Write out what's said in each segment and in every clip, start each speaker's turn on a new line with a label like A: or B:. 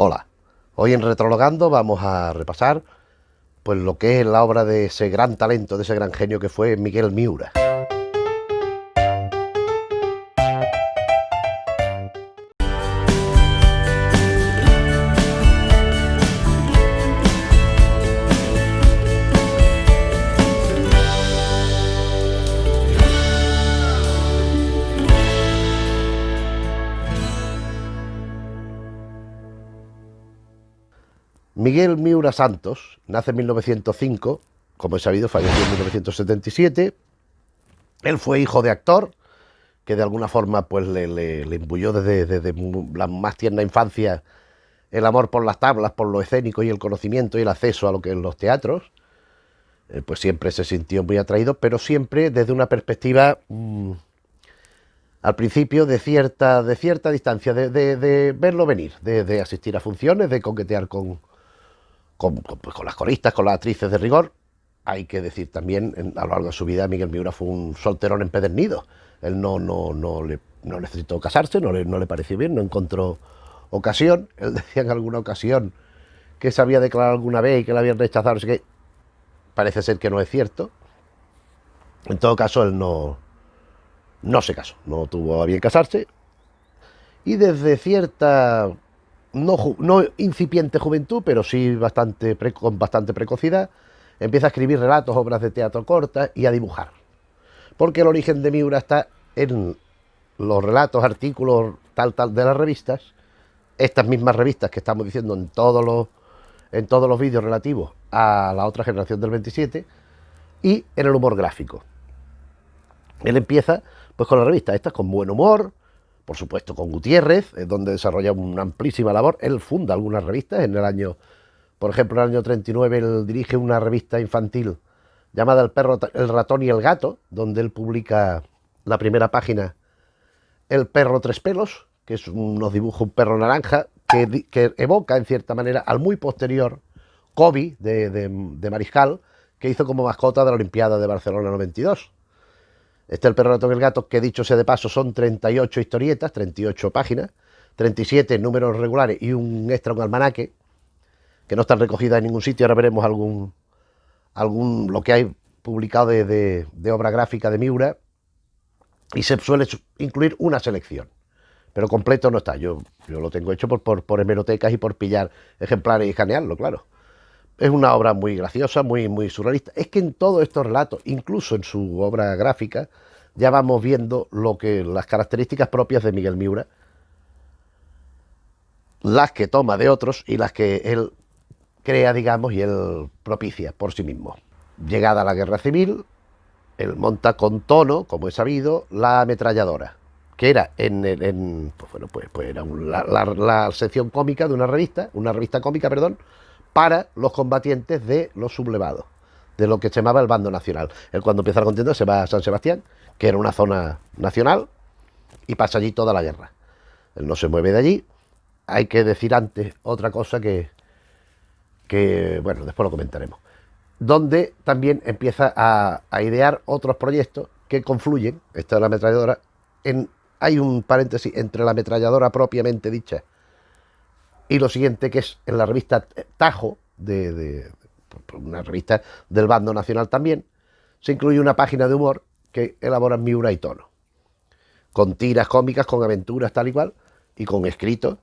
A: Hola, hoy en Retrologando vamos a repasar pues lo que es la obra de ese gran talento, de ese gran genio que fue Miguel Miura. Miguel Miura Santos nace en 1905, como es sabido, falleció en 1977. Él fue hijo de actor, que de alguna forma pues le imbuyó desde la más tierna infancia el amor por las tablas, por lo escénico y el conocimiento y el acceso a lo que es los teatros. Pues siempre se sintió muy atraído, pero siempre desde una perspectiva, al principio, de cierta distancia, de verlo venir, de asistir a funciones, de coquetear con las coristas, con las actrices de rigor. Hay que decir también, a lo largo de su vida, Miguel Miura fue un solterón empedernido. Él no necesitó casarse, no le pareció bien, no encontró ocasión. Él decía en alguna ocasión que se había declarado alguna vez y que la habían rechazado, así que parece ser que no es cierto. En todo caso, él no se casó, no tuvo a bien casarse. Y desde cierta, no incipiente juventud, pero sí con bastante precocidad, empieza a escribir relatos, obras de teatro cortas y a dibujar. Porque el origen de Miura está en los relatos, artículos, tal, de las revistas, estas mismas revistas que estamos diciendo en todos los vídeos relativos a la otra generación del 27, y en el humor gráfico. Él empieza pues con las revistas estas, con buen humor, por supuesto con Gutiérrez, donde desarrolla una amplísima labor. Él funda algunas revistas en el año, por ejemplo, en el año 39 él dirige una revista infantil llamada El perro, el ratón y el gato, donde él publica la primera página, El perro tres pelos, que es unos dibujos, un perro naranja, que evoca en cierta manera al muy posterior Kobe de Mariscal, que hizo como mascota de la Olimpiada de Barcelona 92. El perro, ratón y el gato, que dicho sea de paso, son 38 historietas, 38 páginas, 37 números regulares y un extra, un almanaque, que no están recogidas en ningún sitio. Ahora veremos lo que hay publicado de obra gráfica de Miura, y se suele incluir una selección, pero completo no está. Yo lo tengo hecho por hemerotecas y por pillar ejemplares y escanearlo, claro. Es una obra muy graciosa, muy surrealista. Es que en todos estos relatos, incluso en su obra gráfica, ya vamos viendo las características propias de Miguel Miura, las que toma de otros y las que él crea, digamos, y él propicia por sí mismo. Llegada la guerra civil, él monta con tono, como es sabido, la ametralladora, que era era la sección cómica de una revista cómica, perdón, para los combatientes de los sublevados, de lo que se llamaba el bando nacional. Él, cuando empieza la contienda, se va a San Sebastián, que era una zona nacional, y pasa allí toda la guerra. Él no se mueve de allí. Hay que decir antes otra cosa que bueno, después lo comentaremos, donde también empieza a idear otros proyectos que confluyen. Esta es la ametralladora. Hay un paréntesis entre la ametralladora propiamente dicha y lo siguiente, que es en la revista Tajo, una revista del bando nacional también, se incluye una página de humor que elaboran Miura y Tono, con tiras cómicas, con aventuras tal y cual, y con escritos,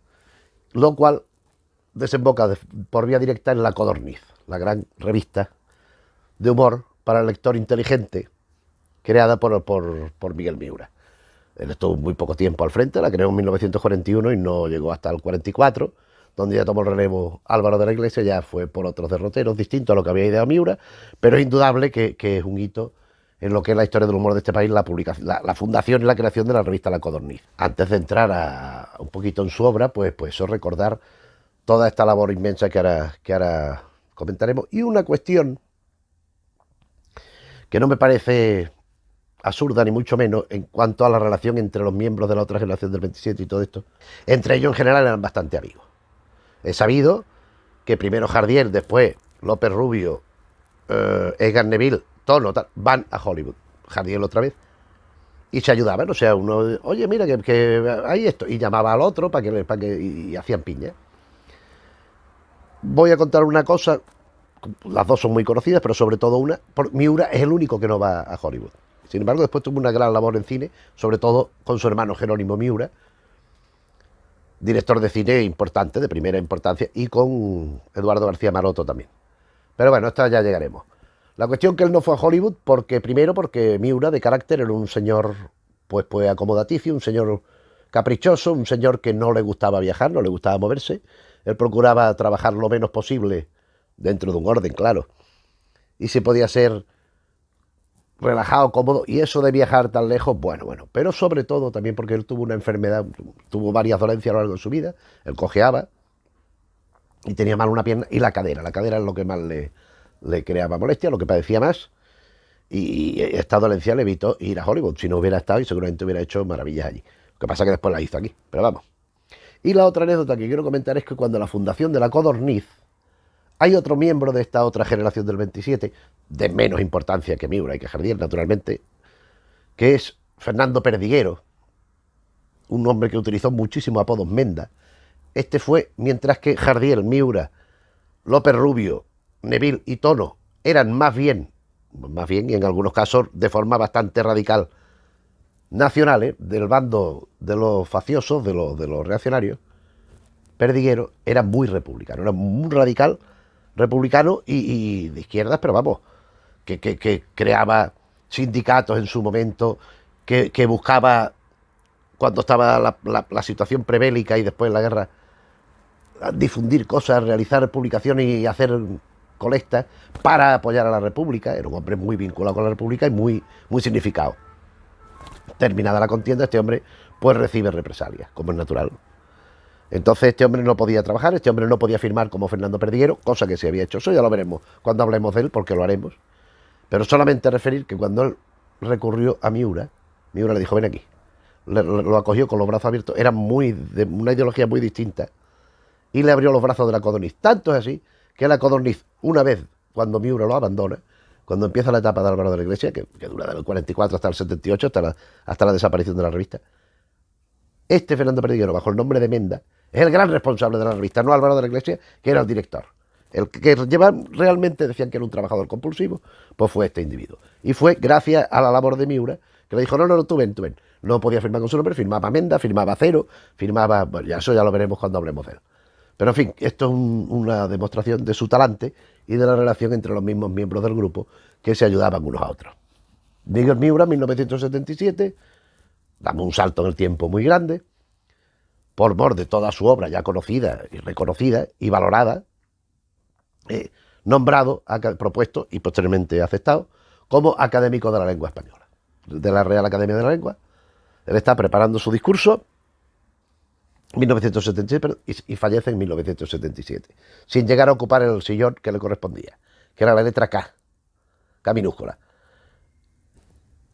A: lo cual desemboca por vía directa en La Codorniz, la gran revista de humor para el lector inteligente, creada por Miguel Miura. Él estuvo muy poco tiempo al frente, la creó en 1941 y no llegó hasta el 44, donde ya tomó el relevo Álvaro de la Iglesia. Ya fue por otros derroteros distintos a lo que había ideado Miura, pero es indudable que es un hito en lo que es la historia del humor de este país, la fundación y la creación de la revista La Codorniz. Antes de entrar un poquito en su obra, pues eso, recordar toda esta labor inmensa que ahora comentaremos. Y una cuestión que no me parece absurda ni mucho menos en cuanto a la relación entre los miembros de la otra generación del 27 y todo esto. Entre ellos en general eran bastante amigos. He sabido que primero Jardiel, después López Rubio, Edgar Neville, Tono, van a Hollywood. Jardiel otra vez. Y se ayudaban, o sea, uno, oye, mira que hay esto, y llamaba al otro y hacían piña. Voy a contar una cosa, las dos son muy conocidas, pero sobre todo una, Miura es el único que no va a Hollywood. Sin embargo, después tuvo una gran labor en cine, sobre todo con su hermano Jerónimo Miura, director de cine importante, de primera importancia, y con Eduardo García Maroto también. Pero bueno, esto ya llegaremos. La cuestión que él no fue a Hollywood porque, primero, porque Miura de carácter era un señor pues acomodaticio, un señor caprichoso, un señor que no le gustaba viajar, no le gustaba moverse. Él procuraba trabajar lo menos posible dentro de un orden, claro. Y si podía ser relajado, cómodo, y eso de viajar tan lejos, bueno. Pero sobre todo también porque él tuvo una enfermedad, tuvo varias dolencias a lo largo de su vida, él cojeaba y tenía mal una pierna y la cadera. La cadera es lo que más le creaba molestia, lo que padecía más. Y esta dolencia le evitó ir a Hollywood. Si no hubiera estado, y seguramente hubiera hecho maravillas allí. Lo que pasa es que después la hizo aquí, pero vamos. Y la otra anécdota que quiero comentar es que cuando la fundación de la Codorniz, hay otro miembro de esta otra generación del 27, de menos importancia que Miura y que Jardiel, naturalmente, que es Fernando Perdiguero, un hombre que utilizó muchísimos apodos Menda. Este fue, mientras que Jardiel, Miura, López Rubio, Neville y Tono eran más bien, y en algunos casos de forma bastante radical, nacionales, del bando de los faciosos, de los reaccionarios, Perdiguero era muy republicano, era muy radical, republicano y de izquierdas, pero vamos, que creaba sindicatos en su momento, que buscaba, cuando estaba la situación prebélica y después la guerra, difundir cosas, realizar publicaciones y hacer colectas para apoyar a la República. Era un hombre muy vinculado con la República y muy significado. Terminada la contienda, este hombre pues recibe represalias, como es natural. Entonces este hombre no podía trabajar, este hombre no podía firmar como Fernando Perdiguero, cosa que se había hecho. Eso ya lo veremos cuando hablemos de él, porque lo haremos. Pero solamente referir que cuando él recurrió a Miura, Miura le dijo, ven aquí. Lo acogió con los brazos abiertos, era de una ideología muy distinta, y le abrió los brazos de la Codorniz. Tanto es así que la Codorniz, una vez cuando Miura lo abandona, cuando empieza la etapa de Álvaro de la Iglesia, que dura del 44 hasta el 78, hasta la desaparición de la revista, este Fernando Perdiguero, bajo el nombre de Menda, es el gran responsable de la revista, no Álvaro de la Iglesia, que era el director. El que realmente decían que era un trabajador compulsivo, pues fue este individuo. Y fue gracias a la labor de Miura, que le dijo, no, tú ven. No podía firmar con su nombre, firmaba Menda, firmaba Cero, firmaba, bueno, ya eso ya lo veremos cuando hablemos de él. Pero en fin, esto es una demostración de su talante y de la relación entre los mismos miembros del grupo que se ayudaban unos a otros. Miguel Miura, 1977, damos un salto en el tiempo muy grande, por mor de toda su obra ya conocida y reconocida y valorada, nombrado, propuesto y posteriormente aceptado como académico de la lengua española, de la Real Academia de la Lengua. Él está preparando su discurso 1976 y fallece en 1977, sin llegar a ocupar el sillón que le correspondía, que era la letra K minúscula.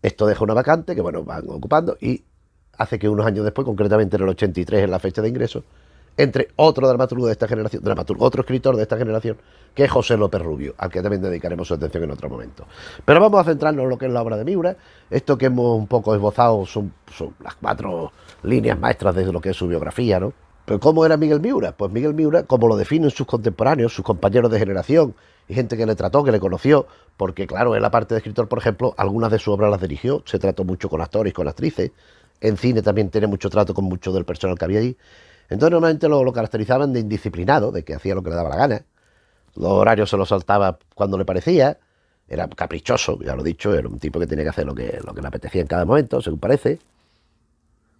A: Esto deja una vacante que, bueno, van ocupando y hace que unos años después, concretamente en el 83, en la fecha de ingreso, entre otro dramaturgo de esta generación, otro escritor de esta generación, que es José López Rubio, al que también dedicaremos su atención en otro momento. Pero vamos a centrarnos en lo que es la obra de Miura. Esto que hemos un poco esbozado son las 4 líneas maestras de lo que es su biografía, ¿no? Pero ¿cómo era Miguel Miura? Pues Miguel Miura, como lo definen sus contemporáneos, sus compañeros de generación y gente que le trató, que le conoció, porque claro, él aparte de escritor, por ejemplo, algunas de sus obras las dirigió, se trató mucho con actores y con actrices, en cine también tiene mucho trato con mucho del personal que había allí. Entonces normalmente lo caracterizaban de indisciplinado, de que hacía lo que le daba la gana, los horarios se los saltaba cuando le parecía, era caprichoso, ya lo he dicho, era un tipo que tenía que hacer lo que le apetecía en cada momento, según parece,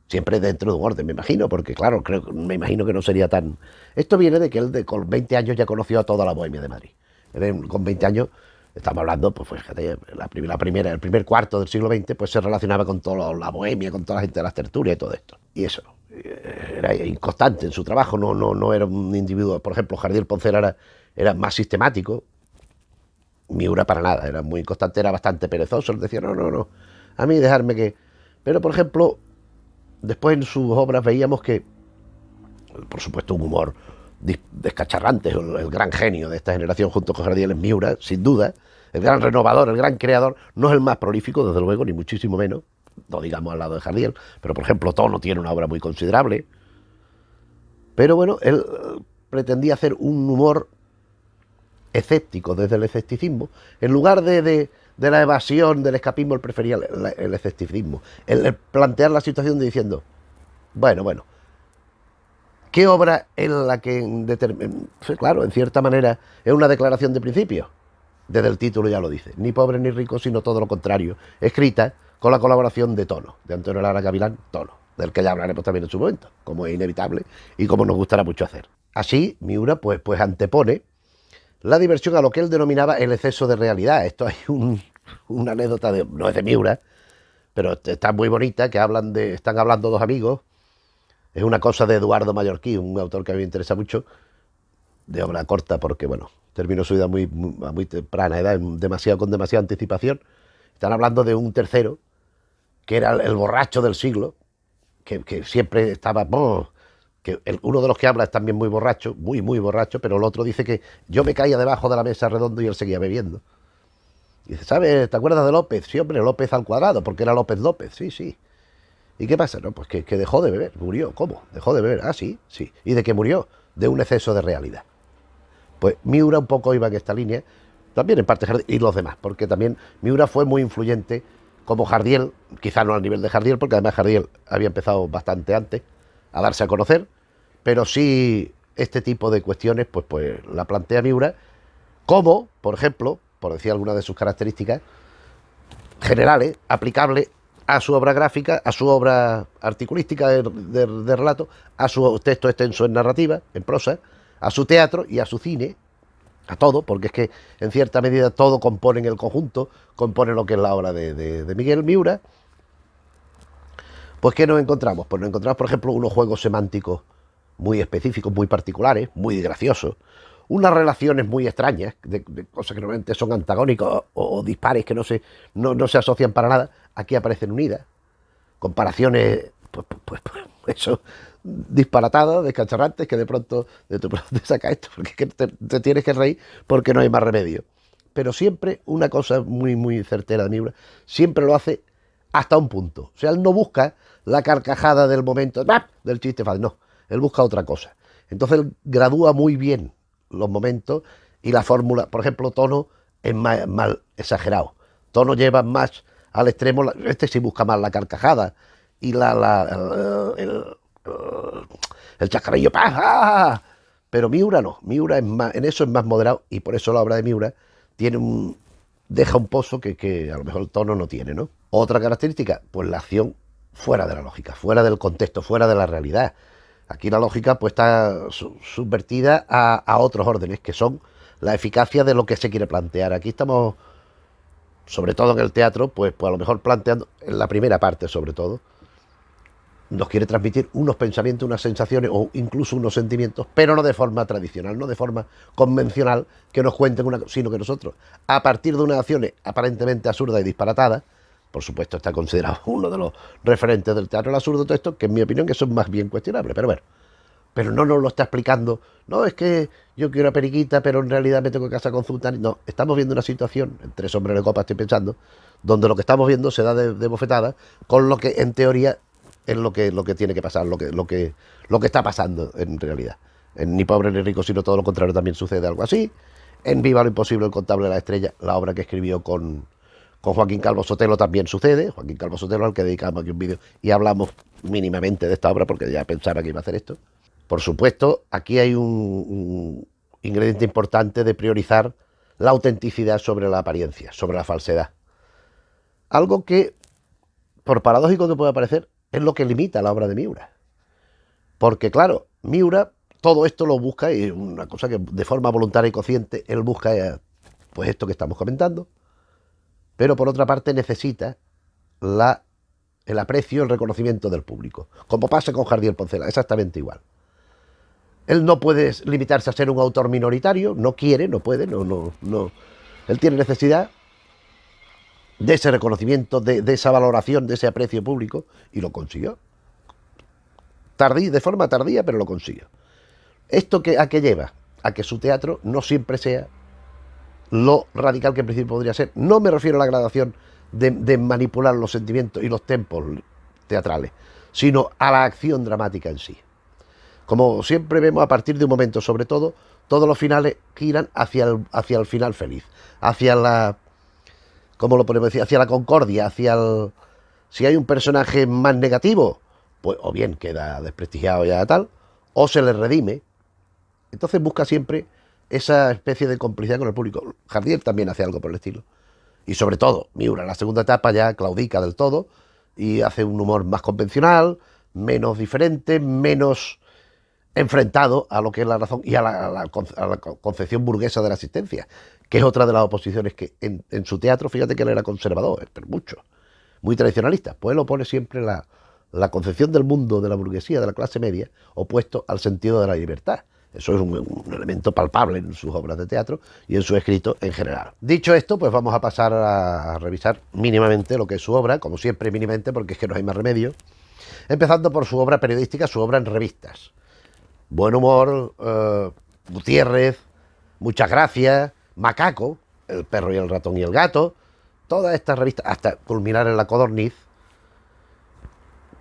A: siempre dentro de un orden, me imagino, porque claro, me imagino que no sería tan... Esto viene de que él con 20 años ya conoció a toda la bohemia de Madrid. Él, con 20 años, estamos hablando, pues fíjate, el primer cuarto del siglo XX, pues se relacionaba con toda la bohemia, con toda la gente de las tertulias y todo esto. Y eso, era inconstante en su trabajo, no era un individuo, por ejemplo, Jardiel Poncela era más sistemático, Miura para nada, era muy inconstante, era bastante perezoso, él decía, no, a mí dejarme que... Pero, por ejemplo, después en sus obras veíamos que, por supuesto, un humor descacharrante, el gran genio de esta generación junto con Jardiel es Miura, sin duda, el gran renovador, el gran creador, no es el más prolífico, desde luego, ni muchísimo menos, no digamos al lado de Jardiel, pero por ejemplo Tono tiene una obra muy considerable, pero bueno, él pretendía hacer un humor escéptico desde el escepticismo, en lugar de la evasión, del escapismo, él prefería el escepticismo, el plantear la situación de diciendo, bueno, ¿qué obra en la que, claro, en cierta manera, es una declaración de principios? Desde el título ya lo dice, ni pobre ni rico, sino todo lo contrario, escrita con la colaboración de Tono, de Antonio Lara Gavilán, Tono, del que ya hablaremos también en su momento, como es inevitable y como nos gustará mucho hacer. Así, Miura pues antepone la diversión a lo que él denominaba el exceso de realidad. Esto hay una anécdota, no es de Miura, pero está muy bonita, que están hablando dos amigos. Es una cosa de Eduardo Mallorquí, un autor que a mí me interesa mucho, de obra corta, porque bueno, terminó su vida a muy temprana edad, con demasiada anticipación. Están hablando de un tercero, que era el borracho del siglo, que siempre estaba... uno de los que habla es también muy borracho, muy borracho, pero el otro dice que yo me caía debajo de la mesa redondo y él seguía bebiendo. Y dice, ¿sabes? ¿Te acuerdas de López? Sí, hombre, López al cuadrado, porque era López López, sí. ¿Y qué pasa? No, pues que dejó de beber, murió. ¿Cómo? ¿Dejó de beber? Ah, sí. ¿Y de qué murió? De un exceso de realidad. Pues Miura un poco iba en esta línea, también en parte Jardiel y los demás, porque también Miura fue muy influyente como Jardiel, quizá no al nivel de Jardiel, porque además Jardiel había empezado bastante antes a darse a conocer, pero sí este tipo de cuestiones pues la plantea Miura como, por ejemplo, por decir algunas de sus características generales, aplicables a su obra gráfica, a su obra articulística de relato, a su texto extenso en narrativa, en prosa, a su teatro y a su cine, a todo, porque es que en cierta medida todo compone en el conjunto, compone lo que es la obra de Miguel Miura. Pues ¿qué nos encontramos? Pues nos encontramos, por ejemplo, unos juegos semánticos muy específicos, muy particulares, muy graciosos, unas relaciones muy extrañas, de cosas que normalmente son antagónicas o dispares que no se asocian para nada, aquí aparecen unidas, comparaciones, pues eso, disparatadas, descacharrantes, que de pronto te saca esto, porque es que te tienes que reír porque no hay más remedio. Pero siempre una cosa muy certera de Miura, siempre lo hace hasta un punto. O sea, él no busca la carcajada del momento, del chiste fácil, no, él busca otra cosa. Entonces él gradúa muy bien los momentos y la fórmula, por ejemplo, Tono es más exagerado. Tono lleva más al extremo, sí busca más la carcajada y el chascarrillo, ¡pah! Pero Miura no, Miura es más, en eso es más moderado y por eso la obra de Miura deja un pozo que a lo mejor el Tono no tiene, ¿no? Otra característica, pues la acción fuera de la lógica, fuera del contexto, fuera de la realidad. Aquí la lógica pues está subvertida a otros órdenes, que son la eficacia de lo que se quiere plantear. Aquí estamos, sobre todo en el teatro, pues a lo mejor planteando, en la primera parte sobre todo, nos quiere transmitir unos pensamientos, unas sensaciones o incluso unos sentimientos, pero no de forma tradicional, no de forma convencional que nos cuenten sino que nosotros, a partir de unas acciones aparentemente absurdas y disparatadas, por supuesto está considerado uno de los referentes del teatro del absurdo, todo esto, que en mi opinión eso es más bien cuestionable, pero bueno, pero no nos lo está explicando, no, es que yo quiero una periquita, pero en realidad me tengo que casar con Zutani, no, estamos viendo una situación, en Tres hombres de copa estoy pensando, donde lo que estamos viendo se da de bofetada con lo que en teoría es lo que tiene que pasar, lo que está pasando en realidad. En Ni pobre ni rico, sino todo lo contrario, también sucede algo así. En Viva lo imposible, el contable de la estrella, la obra que escribió con Joaquín Calvo Sotelo, también sucede. Joaquín Calvo Sotelo, al que dedicamos aquí un vídeo y hablamos mínimamente de esta obra porque ya pensaba que iba a hacer esto. Por supuesto, aquí hay un ingrediente importante de priorizar la autenticidad sobre la apariencia, sobre la falsedad. Algo que, por paradójico que pueda parecer, es lo que limita la obra de Miura. Porque claro, Miura todo esto lo busca, y una cosa que de forma voluntaria y consciente él busca pues esto que estamos comentando, pero por otra parte necesita el aprecio, el reconocimiento del público, como pasa con Jardiel Poncela, exactamente igual. Él no puede limitarse a ser un autor minoritario, no quiere, no puede, no. Él tiene necesidad de ese reconocimiento, de esa valoración, de ese aprecio público, y lo consiguió. De forma tardía, pero lo consiguió. ¿Esto a qué lleva? A que su teatro no siempre sea lo radical que en principio podría ser. No me refiero a la gradación de manipular los sentimientos y los tempos teatrales, sino a la acción dramática en sí. Como siempre vemos, a partir de un momento, sobre todo, todos los finales giran hacia el final feliz, hacia la, ¿cómo lo podemos decir? Hacia la concordia, hacia el... Si hay un personaje más negativo, pues o bien queda desprestigiado ya tal, o se le redime. Entonces busca siempre esa especie de complicidad con el público. Jardiel también hace algo por el estilo. Y sobre todo, Miura en la segunda etapa ya claudica del todo y hace un humor más convencional, menos diferente, menos enfrentado a lo que es la razón y a la concepción burguesa de la existencia, que es otra de las oposiciones que en su teatro, fíjate que él era conservador, pero mucho, muy tradicionalista, pues él opone siempre la concepción del mundo, de la burguesía, de la clase media, opuesto al sentido de la libertad. Eso es un elemento palpable en sus obras de teatro y en su escrito en general. Dicho esto, pues vamos a pasar a revisar mínimamente lo que es su obra, como siempre mínimamente, porque es que no hay más remedio, empezando por su obra periodística, su obra en revistas. Buen humor, Gutiérrez, Muchas Gracias, Macaco, El perro y el ratón y el gato, todas estas revistas, hasta culminar en La Codorniz,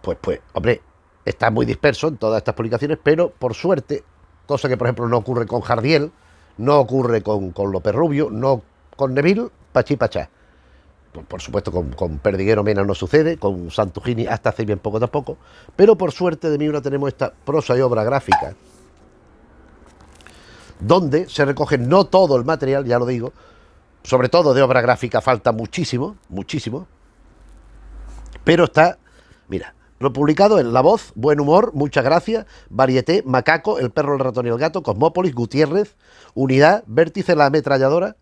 A: pues, hombre, está muy disperso en todas estas publicaciones, pero por suerte, cosa que por ejemplo no ocurre con Jardiel, no ocurre con López Rubio, no con Neville, Pachí Pachá. Por supuesto, con Perdiguero Mena no sucede, con Santugini hasta hace bien poco tampoco, pero por suerte de Miura tenemos esta prosa y obra gráfica, donde se recoge no todo el material, ya lo digo, sobre todo de obra gráfica falta muchísimo, muchísimo, pero está, mira, lo publicado en La Voz, Buen Humor, Muchas Gracias, Varieté, Macaco, El perro, el ratón y el gato, Cosmópolis, Gutiérrez, Unidad, Vértice, La ametralladora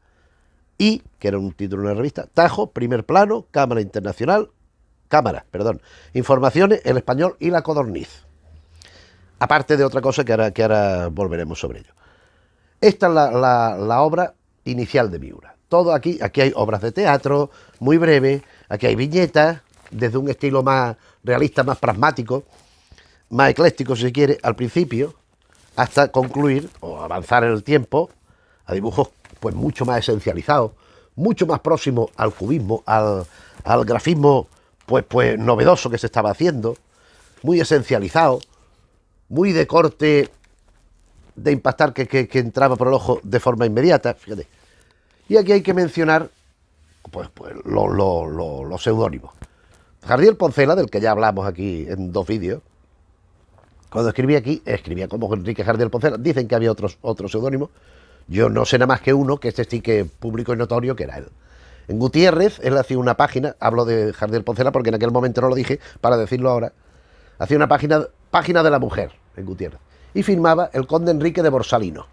A: y, que era un título de una revista, Tajo, Primer Plano, Cámara Internacional, Informaciones, El Español y La Codorniz. Aparte de otra cosa que ahora volveremos sobre ello. Esta es la obra inicial de Miura. Todo aquí hay obras de teatro, muy breves, aquí hay viñetas, desde un estilo más realista, más pragmático, más ecléctico si se quiere, al principio, hasta concluir o avanzar en el tiempo a dibujos pues mucho más esencializados, mucho más próximos al cubismo, al grafismo pues novedoso que se estaba haciendo, muy esencializado, muy de corte de impactar que entraba por el ojo de forma inmediata, fíjate. Y aquí hay que mencionar pues los seudónimos. Jardiel Poncela, del que ya hablamos aquí en 2 vídeos, cuando escribía aquí, escribía como Enrique Jardiel Poncela. Dicen que había otros seudónimos. Yo no sé nada más que uno, que este sí que público y notorio, que era él. En Gutiérrez, él hacía una página, hablo de Jardiel Poncela porque en aquel momento no lo dije, para decirlo ahora, hacía una página de la mujer, en Gutiérrez, y firmaba el conde Enrique de Borsalino.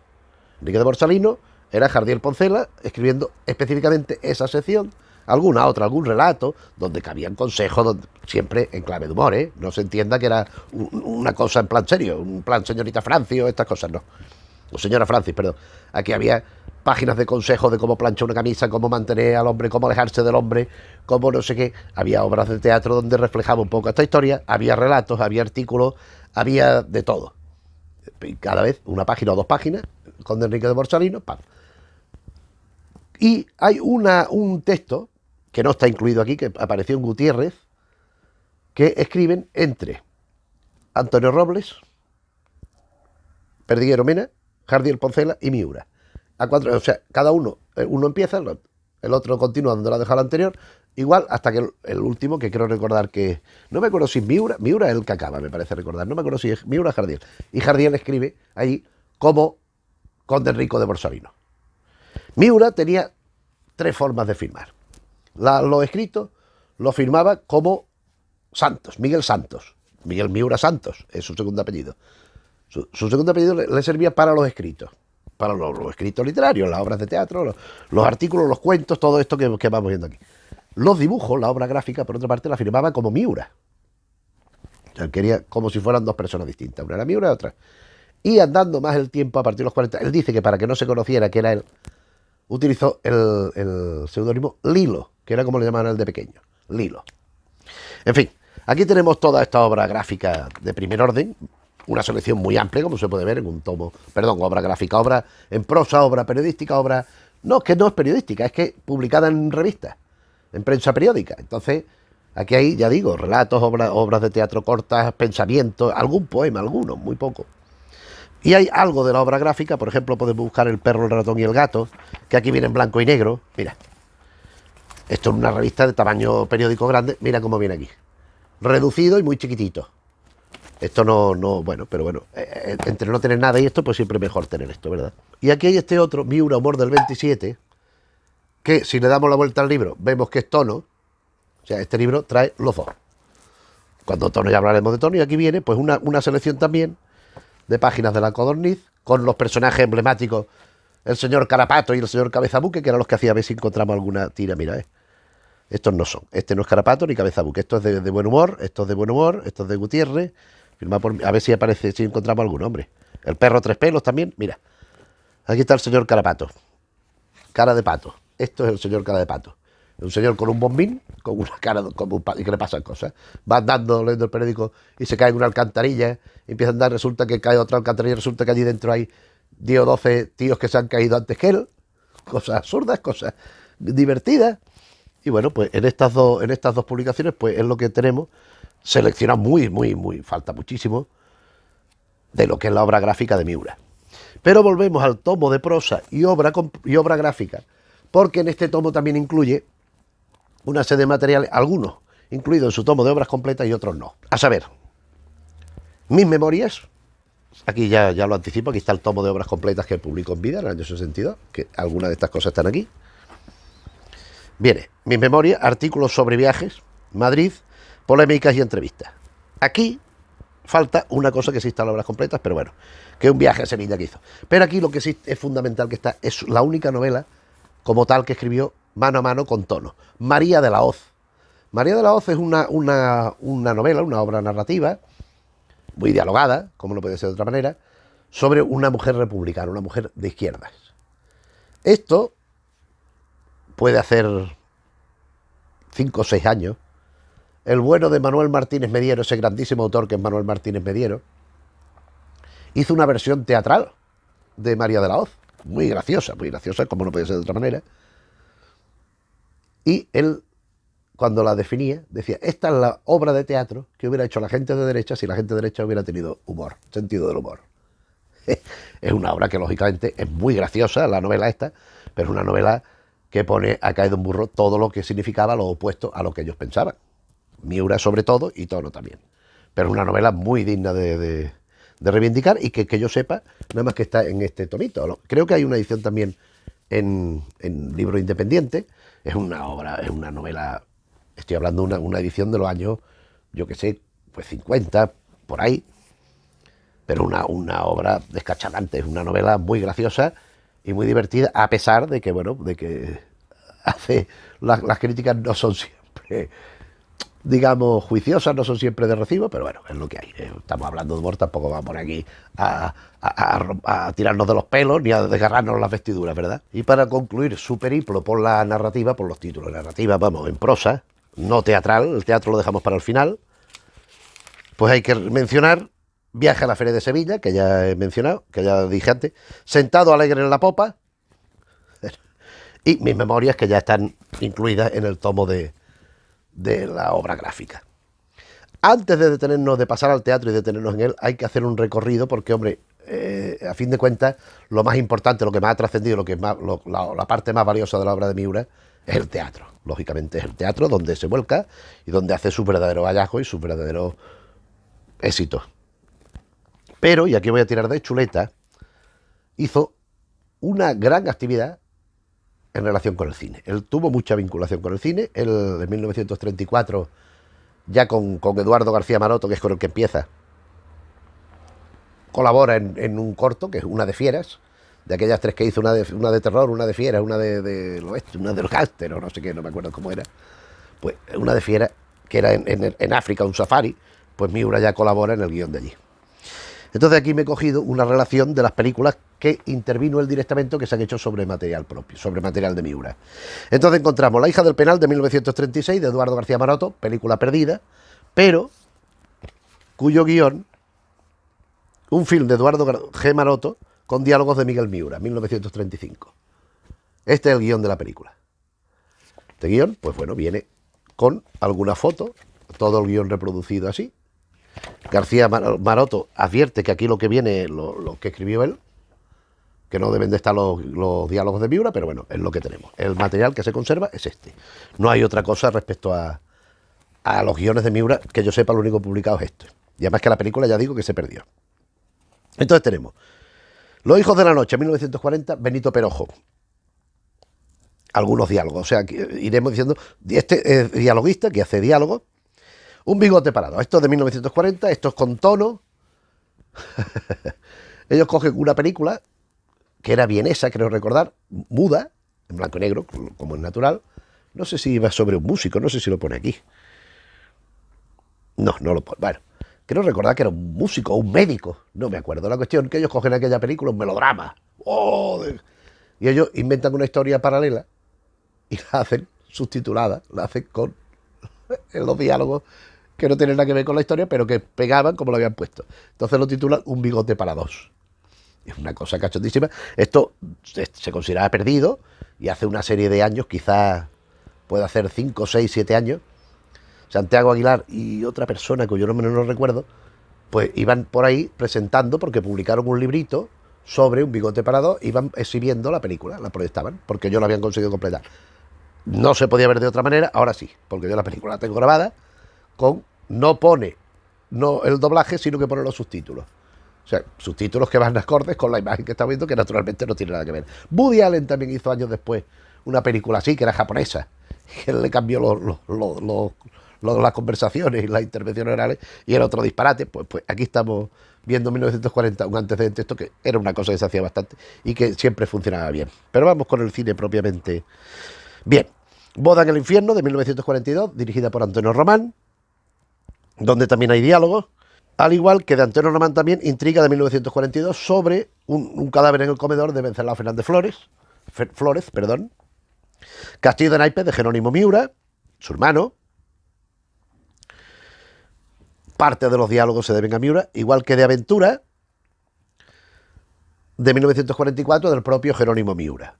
A: Enrique de Borsalino era Jardiel Poncela, escribiendo específicamente esa sección, alguna otra, algún relato, donde cabían consejos, siempre en clave de humor, ¿eh? No se entienda que era una cosa en plan serio, un plan señorita Francis o estas cosas, no. O señora Francis, perdón. Aquí había páginas de consejos de cómo planchar una camisa, cómo mantener al hombre, cómo alejarse del hombre, cómo no sé qué. Había obras de teatro donde reflejaba un poco esta historia, había relatos, había artículos, había de todo. Y cada vez una página o 2 páginas, con Enrique de Borsalino, ¡pam! Y hay un texto, que no está incluido aquí, que apareció en Gutiérrez, que escriben entre Antonio Robles, Perdiguero Mena, Jardiel Poncela y Miura. O sea, cada uno empieza, el otro continúa donde lo ha dejado el anterior, igual hasta que el último, que creo recordar que... No me acuerdo si Miura es el que acaba, me parece recordar. No me acuerdo si es Miura o Jardiel. Y Jardiel escribe ahí como conde Enrico de Borsalino. Miura tenía 3 formas de firmar. Los escritos lo firmaba como Santos, Miguel Santos. Miguel Miura Santos es su segundo apellido. Su segundo apellido le servía para los escritos. Para los escritos literarios, las obras de teatro, los artículos, los cuentos, todo esto que vamos viendo aquí. Los dibujos, la obra gráfica, por otra parte, la firmaba como Miura. O sea, quería como si fueran 2 personas distintas. Una era Miura y otra. Y andando más el tiempo, a partir de los 40, él dice que para que no se conociera que era él, utilizó el seudónimo Lilo, que era como le llamaban él de pequeño. Lilo. En fin, aquí tenemos toda esta obra gráfica de primer orden, una selección muy amplia, como se puede ver en un tomo, obra gráfica, obra en prosa, obra periodística, obra... No, que no es periodística, es que publicada en revistas, en prensa periódica. Entonces, aquí hay, ya digo, relatos, obras de teatro cortas, pensamientos, algún poema, algunos, muy poco. Y hay algo de la obra gráfica, por ejemplo, podemos buscar El perro, el ratón y el gato, que aquí viene en blanco y negro. Mira, esto es una revista de tamaño periódico grande, mira cómo viene aquí. Reducido y muy chiquitito. Esto no, bueno, pero bueno, entre no tener nada y esto, pues siempre mejor tener esto, ¿verdad? Y aquí hay este otro, Miura, humor del 27, que si le damos la vuelta al libro, vemos que es tono. O sea, este libro trae los dos. Cuando tono ya hablaremos de tono, y aquí viene pues una selección también de páginas de la Codorniz, con los personajes emblemáticos, el señor Carapato y el señor Cabezabuque, que eran los que hacía, a ver si encontramos alguna tira, mira, estos no son, este no es Carapato ni Cabezabuque, esto es de buen humor, esto es de buen humor, esto es de Gutiérrez, firmado por, a ver si aparece, si encontramos algún hombre. El perro tres pelos también, mira, aquí está el señor Carapato, cara de pato, esto es el señor cara de pato. Un señor con un bombín, con una cara como un pato, y que le pasan cosas. Va andando leyendo el periódico y se cae en una alcantarilla, y empieza a andar, resulta que cae otra alcantarilla, resulta que allí dentro hay 10 o 12 tíos que se han caído antes que él. Cosas absurdas, cosas divertidas. Y bueno, pues en estas dos publicaciones, pues es lo que tenemos seleccionado muy, falta muchísimo de lo que es la obra gráfica de Miura. Pero volvemos al tomo de prosa y obra gráfica, porque en este tomo también incluye una serie de materiales, algunos incluidos en su tomo de obras completas y otros no. A saber, mis memorias, aquí ya lo anticipo, aquí está el tomo de obras completas que publicó en vida en el año 62, que algunas de estas cosas están aquí. Viene, mis memorias, artículos sobre viajes, Madrid, polémicas y entrevistas. Aquí falta una cosa que sí está en las obras completas, pero bueno, que es un viaje a Sevilla que hizo. Pero aquí lo que sí es fundamental que está, es la única novela como tal que escribió mano a mano con tono, María de la Hoz. María de la Hoz es una novela, una obra narrativa, muy dialogada, como no puede ser de otra manera, sobre una mujer republicana, una mujer de izquierdas. Esto puede hacer 5 o 6 años. El bueno de Manuel Martínez Mediero, ese grandísimo autor que es Manuel Martínez Mediero, hizo una versión teatral de María de la Hoz, muy graciosa, como no puede ser de otra manera. Y él, cuando la definía, decía, esta es la obra de teatro que hubiera hecho la gente de derecha si la gente de derecha hubiera tenido humor, sentido del humor. Es una obra que lógicamente es muy graciosa, la novela esta, pero es una novela que pone a caído en burro todo lo que significaba lo opuesto a lo que ellos pensaban. Miura sobre todo y Tono también. Pero es una novela muy digna de reivindicar y que yo sepa, nada más que está en este tomito. Creo que hay una edición también en libro independiente. Es una obra, es una novela, estoy hablando de una edición de los años, yo que sé, pues 50, por ahí. Pero una obra descacharante, es una novela muy graciosa y muy divertida, a pesar de que, bueno, de que las críticas no son siempre, digamos, juiciosas, no son siempre de recibo, pero bueno, es lo que hay. Estamos hablando de humor, tampoco vamos por aquí a tirarnos de los pelos ni a desgarrarnos las vestiduras, ¿verdad? Y para concluir su periplo por la narrativa, por los títulos de narrativa, vamos, en prosa, no teatral, el teatro lo dejamos para el final, pues hay que mencionar Viaje a la Feria de Sevilla, que ya he mencionado, que ya dije antes, Sentado alegre en la popa, y mis memorias, que ya están incluidas en el tomo de la obra gráfica. Antes de detenernos, de pasar al teatro y detenernos en él, hay que hacer un recorrido porque, hombre, a fin de cuentas, lo más importante, lo que más ha trascendido, lo que es más, la parte más valiosa de la obra de Miura es el teatro. Lógicamente es el teatro donde se vuelca y donde hace su verdadero hallazgo y su verdadero éxito. Pero, y aquí voy a tirar de chuleta, hizo una gran actividad en relación con el cine. Él tuvo mucha vinculación con el cine. Él, en 1934, ya con Eduardo García Maroto, que es con el que empieza, colabora en un corto, que es Una de fieras, de aquellas tres que hizo, una de terror, una de fieras, una del oeste, una del gángster, o no sé qué, no me acuerdo cómo era. Pues Una de fieras, que era en África, un safari, pues Miura ya colabora en el guión de allí. Entonces aquí me he cogido una relación de las películas que intervino él directamente, que se han hecho sobre material propio, sobre material de Miura. Entonces encontramos La hija del penal de 1936 de Eduardo García Maroto, película perdida, pero cuyo guión, un film de Eduardo G. Maroto con diálogos de Miguel Miura, 1935. Este es el guión de la película. Este guión, pues bueno, viene con alguna foto, todo el guión reproducido así. García Maroto advierte que aquí lo que viene, lo que escribió él, que no deben de estar los diálogos de Miura, pero bueno, es lo que tenemos. El material que se conserva es este. No hay otra cosa respecto a los guiones de Miura, que yo sepa, lo único publicado es este. Y además que la película, ya digo, que se perdió. Entonces tenemos Los hijos de la noche, 1940, Benito Perojo. Algunos diálogos, o sea, iremos diciendo, este es dialoguista que hace diálogo. Un bigote parado, esto es de 1940, esto es con tono. Ellos cogen una película que era vienesa, creo recordar, muda, en blanco y negro, como es natural. No sé si iba sobre un músico, no sé si lo pone aquí. No, no lo pone. Bueno, creo recordar que era un músico o un médico, no me acuerdo. La cuestión que ellos cogen aquella película, un melodrama. ¡Oh! Y ellos inventan una historia paralela y la hacen subtitulada, la hacen con los diálogos que no tienen nada que ver con la historia, pero que pegaban como lo habían puesto. Entonces lo titulan Un bigote para dos. Es una cosa cachondísima. Esto se consideraba perdido y hace una serie de años, quizás puede hacer 5, 6, 7 años, Santiago Aguilar y otra persona cuyo nombre no lo recuerdo, pues iban por ahí presentando, porque publicaron un librito sobre Un bigote para dos, iban exhibiendo la película, la proyectaban, porque ellos la habían conseguido completar. No se podía ver de otra manera, ahora sí, porque yo la película la tengo grabada con, no pone no el doblaje, sino que pone los subtítulos. O sea, subtítulos que van acordes con la imagen que está viendo, que naturalmente no tiene nada que ver. Woody Allen también hizo años después una película así, que era japonesa, que él le cambió las conversaciones y las intervenciones orales, y era otro disparate. Pues aquí estamos viendo 1940, un antecedente, esto que era una cosa que se hacía bastante y que siempre funcionaba bien. Pero vamos con el cine propiamente. Bien, Boda en el infierno, de 1942, dirigida por Antonio Román, donde también hay diálogos, al igual que de Antonio Román también Intriga, de 1942, sobre un cadáver en el comedor, de Venceslao Fernández Flórez, perdón. Castillo de naipes, de Jerónimo Miura, su hermano. Parte de los diálogos se deben a Miura, igual que de Aventura, de 1944, del propio Jerónimo Miura.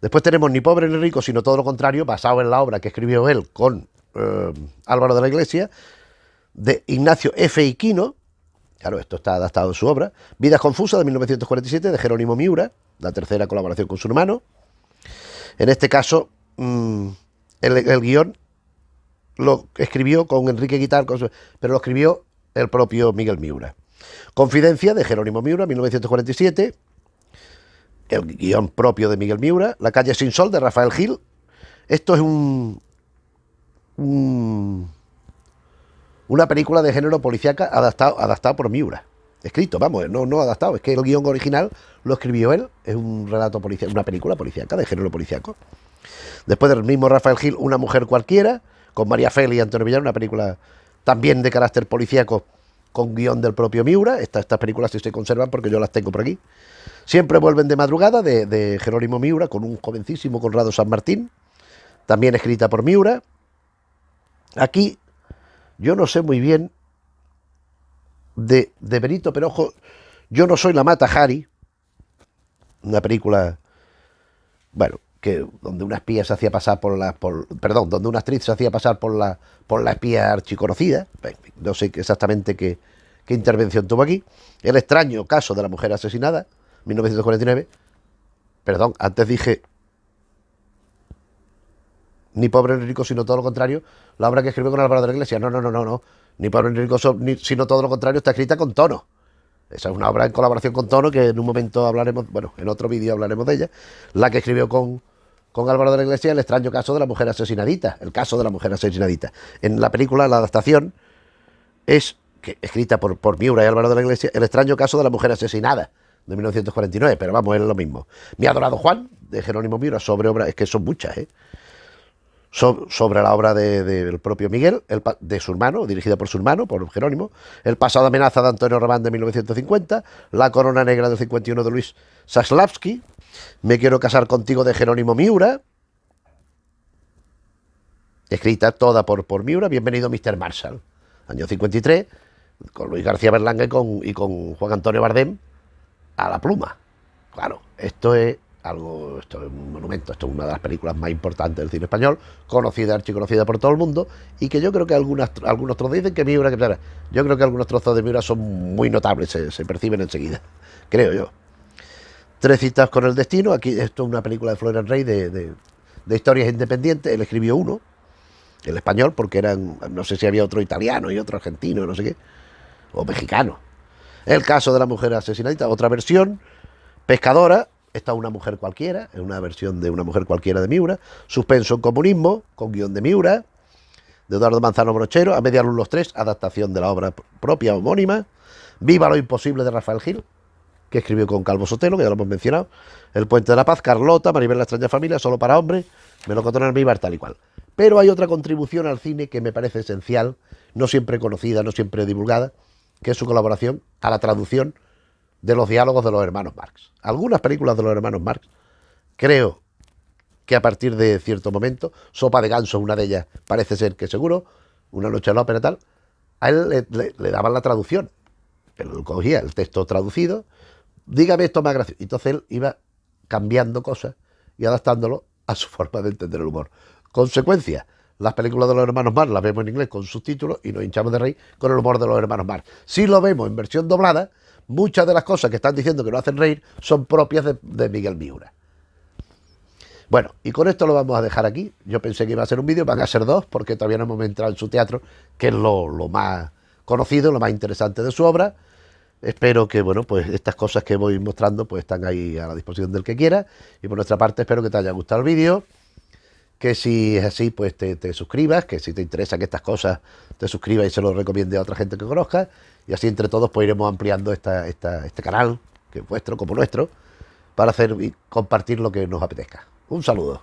A: Después tenemos Ni pobre ni rico, sino todo lo contrario, basado en la obra que escribió él con Álvaro de la Iglesia, de Ignacio F. Iquino. Claro, esto está adaptado en su obra. Vidas confusas, de 1947, de Jerónimo Miura, la tercera colaboración con su hermano. En este caso, el guión lo escribió con Enrique Guitar, pero lo escribió el propio Miguel Miura. Confidencia, de Jerónimo Miura, 1947. El guión propio de Miguel Miura. La calle sin sol, de Rafael Gil. Esto es una película de género policíaca adaptado por Miura. Escrito, vamos, no adaptado, es que el guión original lo escribió él. Es un relato policíaco, una película policíaca de género policíaco. Después del mismo Rafael Gil, Una mujer cualquiera, con María Félix y Antonio Villar, una película también de carácter policíaco con guión del propio Miura. Estas películas sí se conservan porque yo las tengo por aquí. Siempre vuelven de madrugada, de Jerónimo Miura, con un jovencísimo Conrado San Martín, también escrita por Miura. Aquí yo no sé muy bien de Benito Perojo. Yo no soy la Mata Hari, una película, bueno, que donde una espía se hacía pasar donde una actriz se hacía pasar por la espía archiconocida. No sé exactamente qué intervención tuvo aquí. El extraño caso de la mujer asesinada, 1949. Perdón, antes dije Ni pobre ni rico, sino todo lo contrario, la obra que escribió con Álvaro de la Iglesia. No. Ni pobre ni rico, sino todo lo contrario, está escrita con Tono. Esa es una obra en colaboración con Tono, que en un momento hablaremos, bueno, en otro vídeo hablaremos de ella. La que escribió con Álvaro de la Iglesia, El extraño caso de la mujer asesinadita. El caso de la mujer asesinadita. En la película, la adaptación es escrita por Miura y Álvaro de la Iglesia, El extraño caso de la mujer asesinada, de 1949, pero vamos, es lo mismo. Mi adorado Juan, de Jerónimo Miura, sobre obra, es que son muchas, sobre la obra del propio Miguel, de su hermano, dirigida por su hermano, por Jerónimo. El pasado amenaza, de Antonio Román, de 1950. La corona negra, del 51, de Luis Saslavsky. Me quiero casar contigo, de Jerónimo Miura, escrita toda por Miura. Bienvenido Mr. Marshall, año 53, con Luis García Berlanga y con Juan Antonio Bardem a la pluma. Claro, esto es algo, esto es un monumento, esto es una de las películas más importantes del cine español, conocida, archiconocida por todo el mundo, y que yo creo que algunos trozos dicen que Miura, yo creo que algunos trozos de Miura son muy notables, se perciben enseguida, creo yo. Tres citas con el destino, aquí esto es una película de Florian Rey de historias independientes, él escribió uno, el español, porque eran, no sé si había otro italiano y otro argentino, no sé qué, o mexicano. El caso de la mujer asesinada, otra versión, Pescadora, esta es una mujer cualquiera, es una versión de una mujer cualquiera de Miura, Suspenso en comunismo, con guión de Miura, de Eduardo Manzano Brochero, A media luz los tres, adaptación de la obra propia homónima, Viva lo imposible de Rafael Gil, que escribió con Calvo Sotelo, que ya lo hemos mencionado, El puente de la paz, Carlota, Maribel la extraña familia, Solo para hombres, Melocotón en almíbar, tal y cual. Pero hay otra contribución al cine que me parece esencial, no siempre conocida, no siempre divulgada, que es su colaboración a la traducción de los diálogos de los hermanos Marx. Algunas películas de los hermanos Marx, creo que a partir de cierto momento, Sopa de ganso, una de ellas, parece ser que seguro, Una noche en la ópera tal, a él le daban la traducción. Él cogía el texto traducido, dígame esto más gracioso. Entonces él iba cambiando cosas y adaptándolo a su forma de entender el humor. Consecuencia, las películas de los hermanos Marx las vemos en inglés con subtítulos y nos hinchamos de reír con el humor de los hermanos Marx. Si lo vemos en versión doblada, muchas de las cosas que están diciendo que nos hacen reír son propias de Miguel Miura. Bueno, y con esto lo vamos a dejar aquí. Yo pensé que iba a ser un vídeo, van a ser dos, porque todavía no hemos entrado en su teatro, que es lo más conocido, lo más interesante de su obra. Espero que, bueno, pues estas cosas que voy mostrando pues están ahí a la disposición del que quiera. Y por nuestra parte espero que te haya gustado el vídeo, que si es así pues te suscribas, que si te interesan estas cosas te suscribas y se lo recomiende a otra gente que conozca. Y así entre todos pues iremos ampliando este canal, que es vuestro como nuestro, para hacer y compartir lo que nos apetezca. Un saludo.